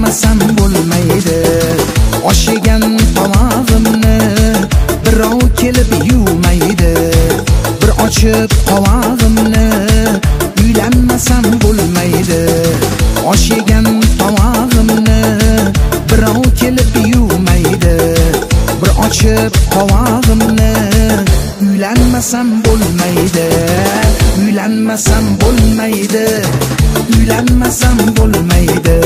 uylanmasam bo'lmaydi. Oshigan tomog'imni birov kelib yuvmaydi. Bir ochib qovog'imni uylanmasam bo'lmaydi. Oshigan tomog'imni birov kelib yuvmaydi. Bir ochib qovog'imni uylanmasam bo'lmaydi. Uylanmasam bo'lmaydi. Uylanmasam bo'lmaydi.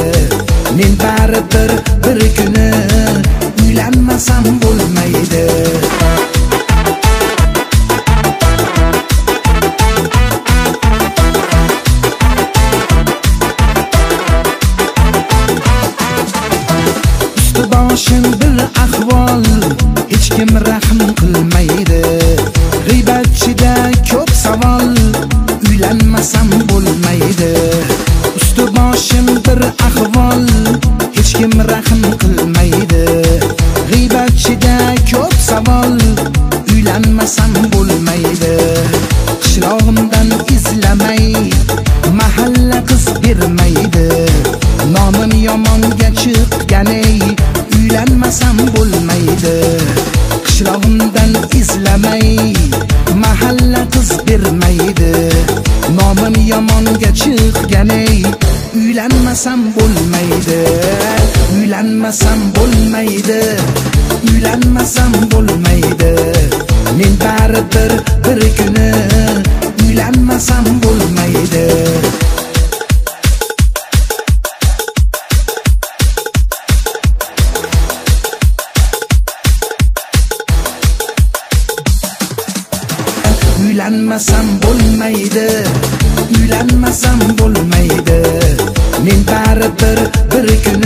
Men baribir bir kuni uylanmasam bo'lmaydi. Usti boshim bir ahvol, hech kim rahm qilmaydi. G'iybatchida ko'p savol, uylanmasam bo'lmaydi. Usti boshim bir ahvol, hech kim rahm qilmaydi. G'iybatchida ko'p savol, uylanmasam bo'lmaydi. Qishlog'imdan izlamay mahalla qiz bermaydi. Nomim yomonga chiqqanay uylanmasam bo'lmaydi. Qishlog'imdan izlamay mahalla qiz bermaydi. Nomim yomonga chiqqanay uylanmasam bo'lmaydi. Uylanmasam bo'lmaydi. Uylanmasam bo'lmaydi. Men baribir bir kuni uylanmasam bo'lmaydi. Uylanmasam bo'lmaydi. Uylanmasam bo'lmaydi. Men baribir bir kuni